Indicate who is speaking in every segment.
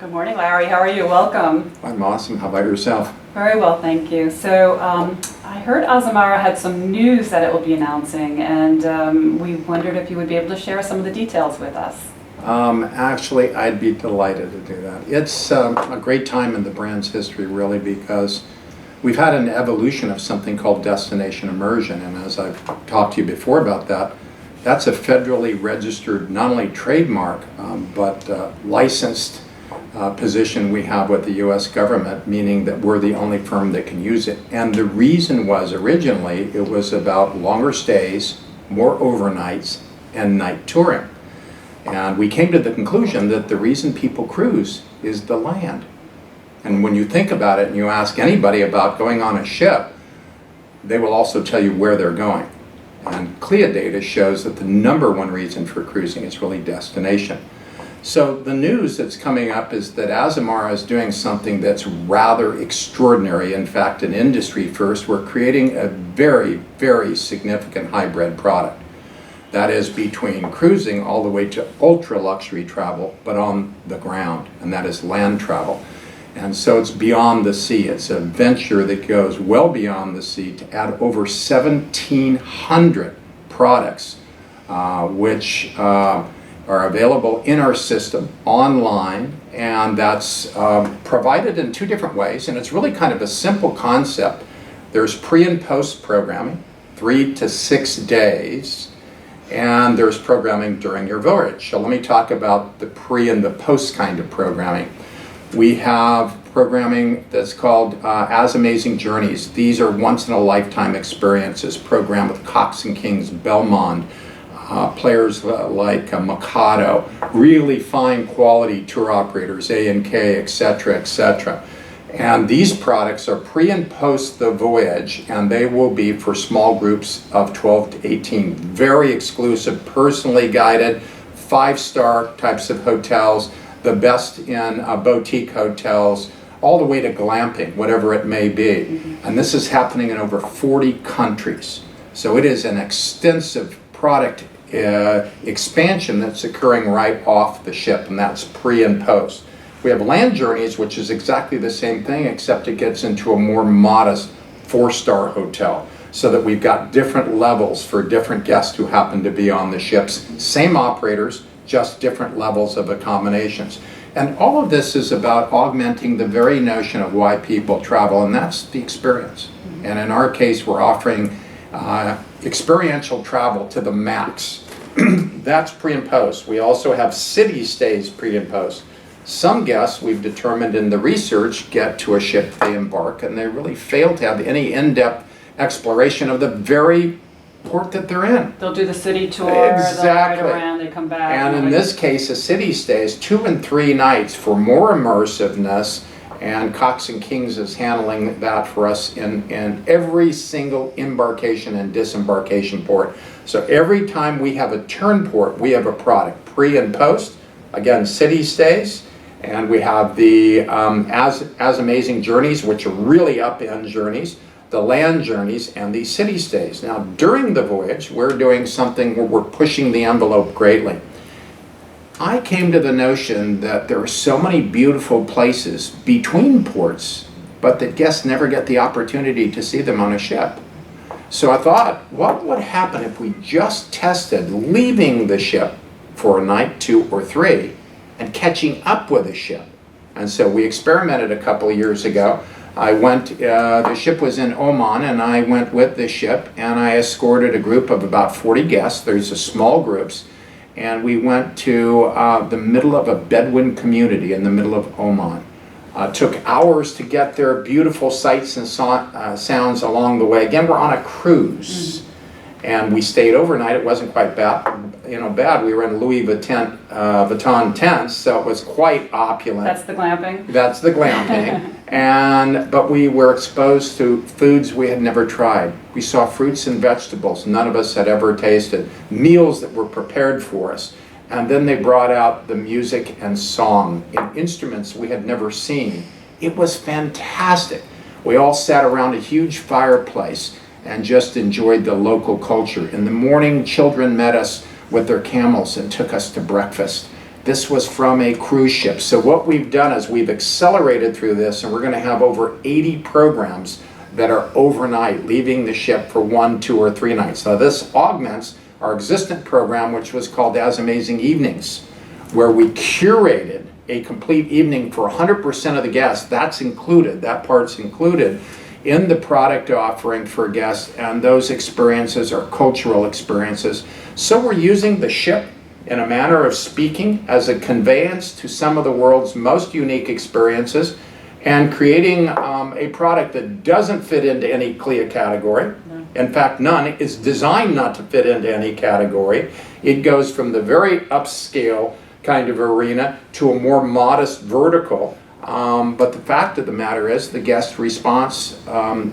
Speaker 1: Good morning, Larry. How are you? Welcome.
Speaker 2: I'm awesome. How about yourself?
Speaker 1: Very well, thank you. So I heard Azamara had some news that it will be announcing, and we wondered if you would be able to share some of the details with us.
Speaker 2: Actually, I'd be delighted to do that. It's a great time in the brand's history, really, because we've had an evolution of something called destination immersion, and as I've talked to you before about that, that's a federally registered, not only trademark, but licensed position we have with the U.S. government, meaning that we're the only firm that can use it. And the reason was, originally, it was about longer stays, more overnights, and night touring. And we came to the conclusion that the reason people cruise is the land. And when you think about it and you ask anybody about going on a ship, they will also tell you where they're going. And CLIA data shows that the #1 reason for cruising is really destination. So the news that's coming up is that Azamara is doing something that's rather extraordinary. In fact, an industry first. We're creating a very, very significant hybrid product. That is between cruising all the way to ultra luxury travel, but on the ground, and that is land travel. And so it's beyond the sea. It's a venture that goes well beyond the sea to add over 1,700 products, which are available in our system online, and that's provided in 2 different ways, and it's really kind of a simple concept. There's pre and post programming, 3 to 6 days, and there's programming during your voyage. So let me talk about the pre and the post kind of programming. We have programming that's called As Amazing Journeys. These are once-in-a-lifetime experiences programmed with Cox Kings, Belmont, players like Micato, really fine quality tour operators, A&K, etc., etc. And these products are pre and post the voyage, and they will be for small groups of 12 to 18. Very exclusive, personally guided, 5-star types of hotels, the best in boutique hotels, all the way to glamping, whatever it may be. And this is happening in over 40 countries. So it is an extensive product expansion that's occurring right off the ship, and that's pre and post. We have land journeys, which is exactly the same thing, except it gets into a more modest 4-star hotel, so that we've got different levels for different guests who happen to be on the ships. Same operators, just different levels of accommodations. And all of this is about augmenting the very notion of why people travel, and that's the experience. And in our case, we're offering experiential travel to the max. That's pre and post. We also have city stays pre and post. Some guests, we've determined in the research, get to a ship, they embark, and they really fail to have any in-depth exploration of the very port that they're in.
Speaker 1: They'll do the city tour,
Speaker 2: Exactly.
Speaker 1: They'll ride around, they come back.
Speaker 2: And in this case, a city stays 2 and 3 nights for more immersiveness, and Cox Kings is handling that for us in every single embarkation and disembarkation port. So every time we have a turn port, we have a product, pre and post. Again, city stays, and we have the As Amazing Journeys, which are really up-end journeys, the land journeys, and the city stays. Now, during the voyage, we're doing something where we're pushing the envelope greatly. I came to the notion that there are so many beautiful places between ports, but that guests never get the opportunity to see them on a ship. So I thought, what would happen if we just tested leaving the ship for a night, 2 or 3, and catching up with the ship? And so we experimented a couple of years ago. I went, the ship was in Oman, and I went with the ship, and I escorted a group of about 40 guests. There's a small groups. And we went to the middle of a Bedouin community in the middle of Oman. Took hours to get there, beautiful sights and sounds along the way. Again, we're on a cruise. And we stayed overnight. It wasn't quite bad. We were in Louis Vuitton tents, so it was quite opulent.
Speaker 1: That's the glamping?
Speaker 2: That's the glamping. But we were exposed to foods we had never tried. We saw fruits and vegetables none of us had ever tasted, meals that were prepared for us. And then they brought out the music and song in instruments we had never seen. It was fantastic. We all sat around a huge fireplace and just enjoyed the local culture. In the morning, children met us with their camels and took us to breakfast. this was from a cruise ship. So what we've done is we've accelerated through this, and we're going to have over 80 programs that are overnight, leaving the ship for 1, 2, or 3 nights. Now this augments our existing program, which was called As Amazing Evenings, where we curated a complete evening for 100% of the guests. That's included, that part's included in the product offering for guests, and those experiences are cultural experiences. So we're using the ship, in a manner of speaking, as a conveyance to some of the world's most unique experiences, and creating a product that doesn't fit into any clear category. In fact, none. It's designed not to fit into any category. It goes from the very upscale kind of arena to a more modest vertical. But the fact of the matter is the guest response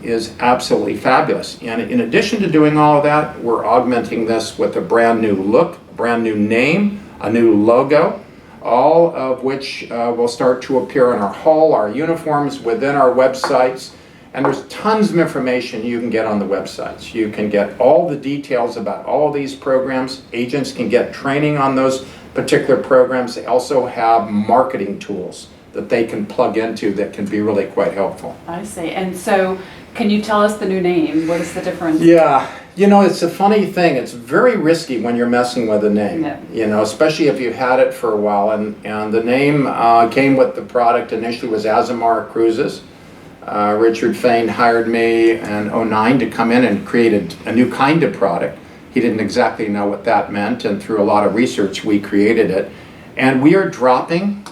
Speaker 2: is absolutely fabulous. And in addition to doing all of that, we're augmenting this with a brand new look, brand new name, a new logo, all of which will start to appear in our hull, our uniforms, within our websites. And there's tons of information you can get on the websites. You can get all the details about all of these programs. Agents can get training on those particular programs. They also have marketing tools that they can plug into that can be really quite helpful.
Speaker 1: I see. And so can you tell us the new name? What is the difference?
Speaker 2: Yeah, you know, it's a funny thing. It's very risky when you're messing with a name, you know, especially if you've had it for a while. And the name came with the product initially was Azamara Cruises. Richard Fain hired me in '09 to come in and create a new kind of product. He didn't exactly know what that meant, and through a lot of research we created it. And we are dropping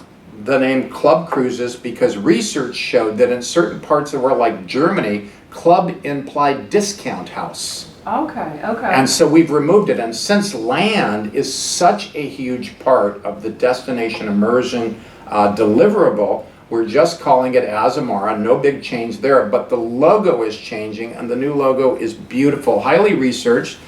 Speaker 2: the name Club Cruises because research showed that in certain parts of the world, like Germany, club implied discount house.
Speaker 1: Okay, okay.
Speaker 2: And so we've removed it. And since land is such a huge part of the destination immersion deliverable, we're just calling it Azamara, no big change there, but the logo is changing, and the new logo is beautiful, highly researched.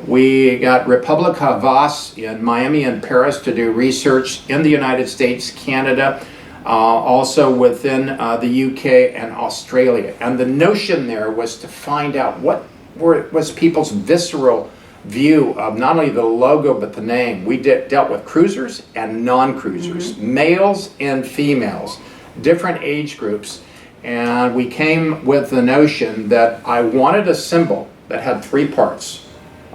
Speaker 2: We got Republic Havas in Miami and Paris to do research in the United States, Canada, also within the UK and Australia. And the notion there was to find out what was people's visceral view of not only the logo but the name. We dealt with cruisers and non-cruisers, males and females, different age groups, and we came with the notion that I wanted a symbol that had 3 parts.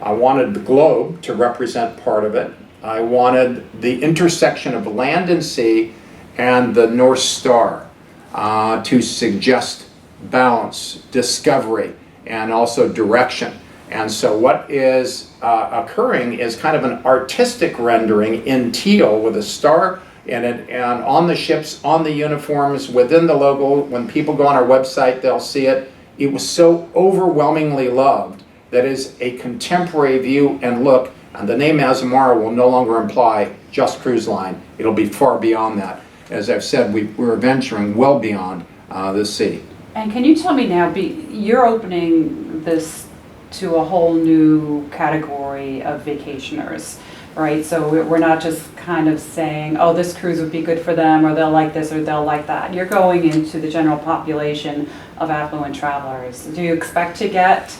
Speaker 2: I wanted the globe to represent part of it. I wanted the intersection of land and sea and the North Star to suggest balance, discovery, and also direction. And so what is occurring is kind of an artistic rendering in teal with a star in it, and on the ships, on the uniforms, within the logo. When people go on our website, they'll see it. It was so overwhelmingly loved that is a contemporary view and look, and the name Azamara will no longer imply just cruise line. It'll be far beyond that. As I've said, we're venturing well beyond the sea.
Speaker 1: And can you tell me now, you're opening this to a whole new category of vacationers, right? So we're not just kind of saying, oh, this cruise would be good for them, or they'll like this, or they'll like that. You're going into the general population of affluent travelers. Do you expect to get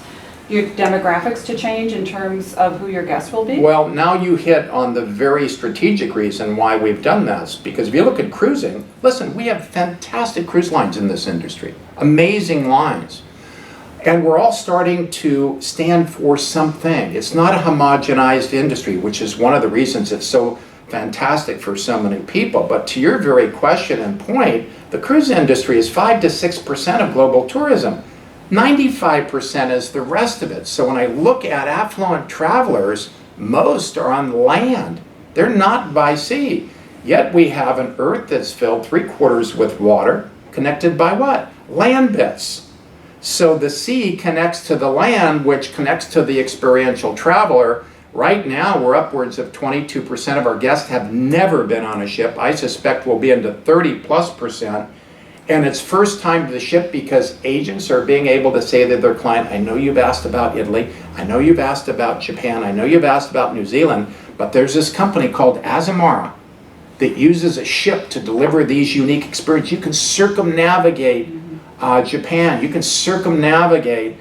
Speaker 1: your demographics to change in terms of who your guests will be?
Speaker 2: Well, now you hit on the very strategic reason why we've done this. Because if you look at cruising, listen, we have fantastic cruise lines in this industry. Amazing lines. And we're all starting to stand for something. It's not a homogenized industry, which is one of the reasons it's so fantastic for so many people. But to your very question and point, the cruise industry is 5 to 6% of global tourism. 95% is the rest of it. So when I look at affluent travelers, most are on land. They're not by sea. Yet we have an earth that's filled 3/4 with water, connected by what? Land bits. So the sea connects to the land, which connects to the experiential traveler. Right now, we're upwards of 22% of our guests have never been on a ship. I suspect we'll be into 30+%. And it's first time to the ship because agents are being able to say to their client, I know you've asked about Italy, I know you've asked about Japan, I know you've asked about New Zealand, but there's this company called Azamara that uses a ship to deliver these unique experiences. You can circumnavigate Japan, you can circumnavigate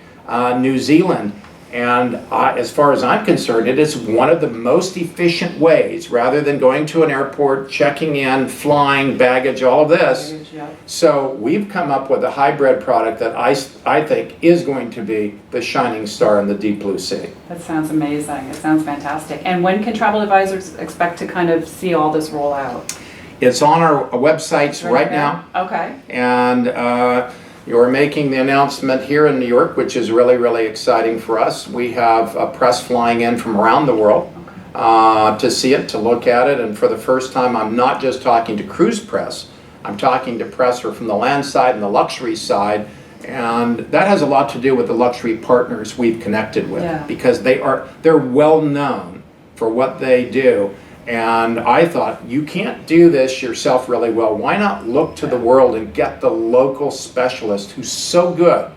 Speaker 2: New Zealand, And as far as I'm concerned, it is one of the most efficient ways, rather than going to an airport, checking in, flying, baggage, all of this.
Speaker 1: Yeah.
Speaker 2: So we've come up with a hybrid product that I think is going to be the shining star in the deep blue sea.
Speaker 1: That sounds amazing. It sounds fantastic. And when can travel advisors expect to kind of see all this roll out?
Speaker 2: It's on our websites right now.
Speaker 1: Okay.
Speaker 2: And you're making the announcement here in New York, which is really, really exciting for us. We have a press flying in from around the world to see it, to look at it. And for the first time, I'm not just talking to cruise press. I'm talking to press from the land side and the luxury side. And that has a lot to do with the luxury partners we've connected with, because they're well known for what they do. And I thought, you can't do this yourself really well. Why not look to the world and get the local specialist who's so good?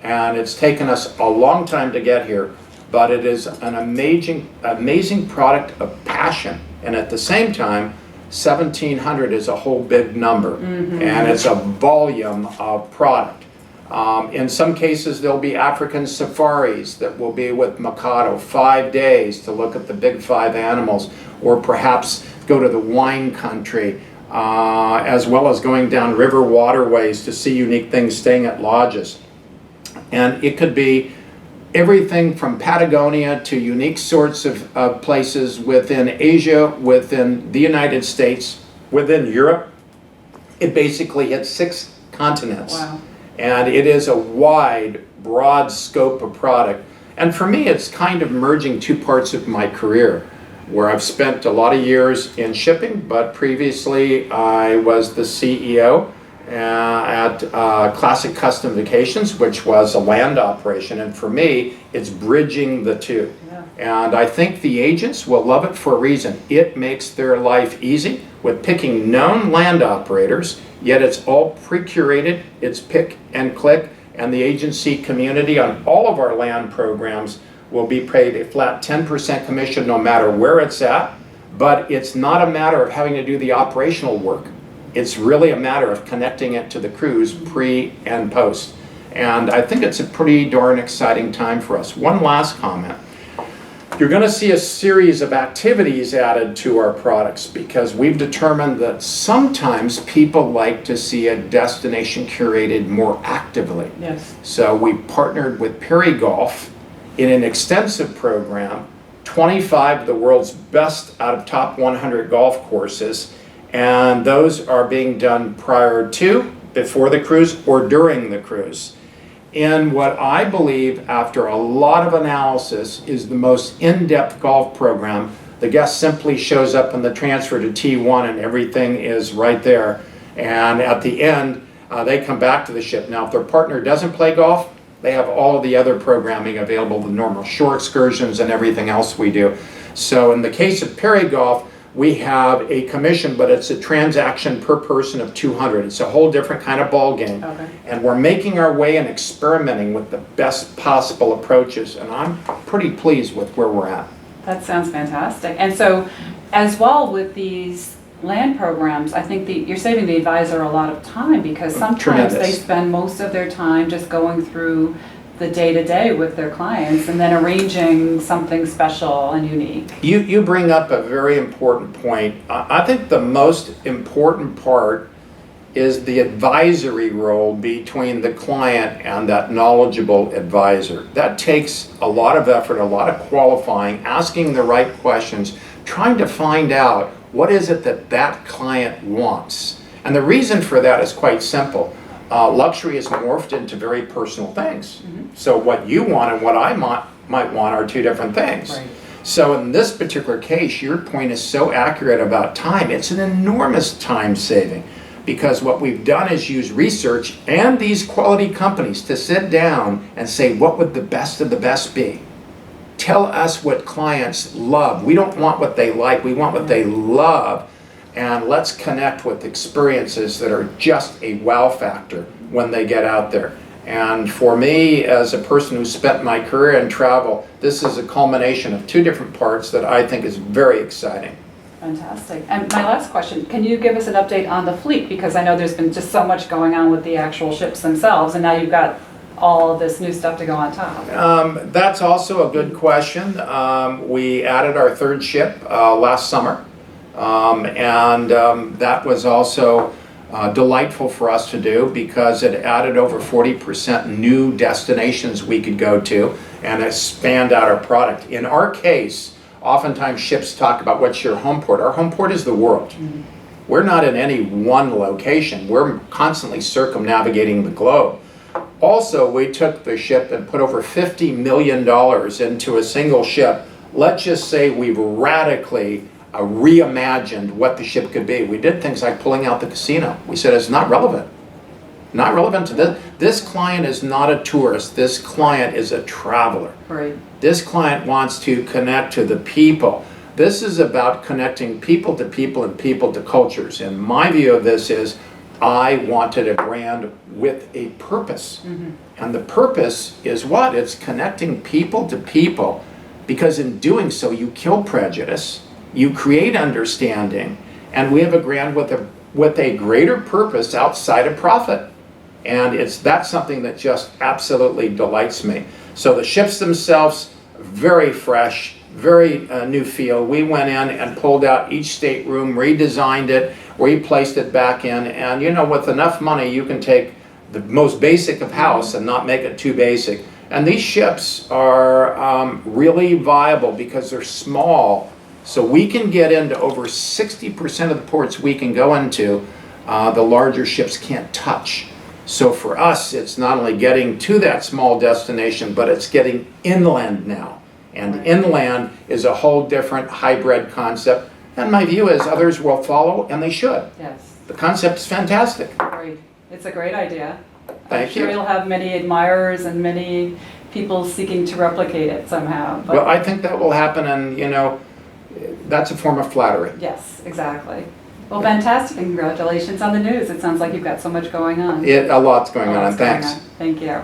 Speaker 2: And it's taken us a long time to get here, but it is an amazing product of passion. And at the same time, 1,700 is a whole big number, and it's a volume of product. In some cases, there'll be African safaris that will be with Micato, 5 days to look at the big 5 animals, or perhaps go to the wine country, as well as going down river waterways to see unique things, staying at lodges. And it could be everything from Patagonia to unique sorts of places within Asia, within the United States, within Europe. It basically hits 6 continents.
Speaker 1: Wow.
Speaker 2: And it is a wide, broad scope of product. And for me, it's kind of merging 2 parts of my career, where I've spent a lot of years in shipping, but previously I was the CEO at Classic Custom Vacations, which was a land operation. And for me, it's bridging the 2. And I think the agents will love it for a reason. It makes their life easy with picking known land operators, yet it's all pre-curated, it's pick and click, and the agency community on all of our land programs will be paid a flat 10% commission no matter where it's at. But it's not a matter of having to do the operational work. It's really a matter of connecting it to the cruise pre and post. And I think it's a pretty darn exciting time for us. One last comment. You're going to see a series of activities added to our products, because we've determined that sometimes people like to see a destination curated more actively.
Speaker 1: Yes.
Speaker 2: So we partnered with Perry Golf in an extensive program, 25 of the world's best out of top 100 golf courses, and those are being done prior to, before the cruise, or during the cruise. In what I believe, after a lot of analysis, is the most in-depth golf program. The guest simply shows up in the transfer to T1 and everything is right there. And at the end, they come back to the ship. Now, if their partner doesn't play golf, they have all of the other programming available, the normal shore excursions and everything else we do. So in the case of Perry Golf, we have a commission, but it's a transaction per person of 200. It's a whole different kind of ball game.
Speaker 1: Okay.
Speaker 2: And we're making our way and experimenting with the best possible approaches. And I'm pretty pleased with where we're at.
Speaker 1: That sounds fantastic. And so, as well with these land programs, I think you're saving the advisor a lot of time, because sometimes they spend most of their time just going through the day-to-day with their clients and then arranging something special and unique.
Speaker 2: You bring up a very important point. I think the most important part is the advisory role between the client and that knowledgeable advisor. That takes a lot of effort, a lot of qualifying, asking the right questions, trying to find out what is it that that client wants. And the reason for that is quite simple. Luxury has morphed into very personal things. So what you want and what I might want are 2 different things.
Speaker 1: Right.
Speaker 2: So in this particular case, your point is so accurate about time. It's an enormous time saving, because what we've done is use research and these quality companies to sit down and say, what would the best of the best be? Tell us what clients love. We don't want what they like, we want what they love. And let's connect with experiences that are just a wow factor when they get out there. And for me, as a person who's spent my career in travel, this is a culmination of 2 different parts that I think is very exciting.
Speaker 1: Fantastic. And my last question, can you give us an update on the fleet? Because I know there's been just so much going on with the actual ships themselves, and now you've got all this new stuff to go on top?
Speaker 2: That's also a good question. We added our third ship last summer, and that was also delightful for us to do because it added over 40% new destinations we could go to and expand out our product. In our case, oftentimes ships talk about what's your home port. Our home port is the world. Mm-hmm. We're not in any one location. We're constantly circumnavigating the globe. Also, we took the ship and put over $50 million into a single ship. Let's just say we've radically reimagined what the ship could be. We did things like pulling out the casino. We said it's not relevant. Not relevant to this. This client is not a tourist. This client is a traveler.
Speaker 1: Right.
Speaker 2: This client wants to connect to the people. This is about connecting people to people and people to cultures. And my view of this is I wanted a brand with a purpose. Mm-hmm. And the purpose is what? It's connecting people to people, because in doing so you kill prejudice, you create understanding, and we have a brand with a greater purpose outside of profit. And that's something that just absolutely delights me. So the ships themselves, very fresh, very new feel. We went in and pulled out each stateroom, redesigned it, replaced it back in, and you know, with enough money you can take the most basic of house and not make it too basic. And these ships are really viable because they're small, so we can get into over 60% of the ports we can go into, the larger ships can't touch. So for us, it's not only getting to that small destination, but it's getting inland now. And inland is a whole different hybrid concept. And my view is others will follow, and they should.
Speaker 1: Yes.
Speaker 2: The concept is fantastic.
Speaker 1: Great. It's a great idea.
Speaker 2: Thank
Speaker 1: I'm sure
Speaker 2: you.
Speaker 1: You'll have many admirers and many people seeking to replicate it somehow. But
Speaker 2: Well, I think that will happen, and you know, that's a form of flattery.
Speaker 1: yes, exactly. Well, fantastic, and congratulations on the news. It sounds like you've got so much going on.
Speaker 2: A lot's going on,
Speaker 1: Lots
Speaker 2: and
Speaker 1: going
Speaker 2: thanks.
Speaker 1: on. Thank you.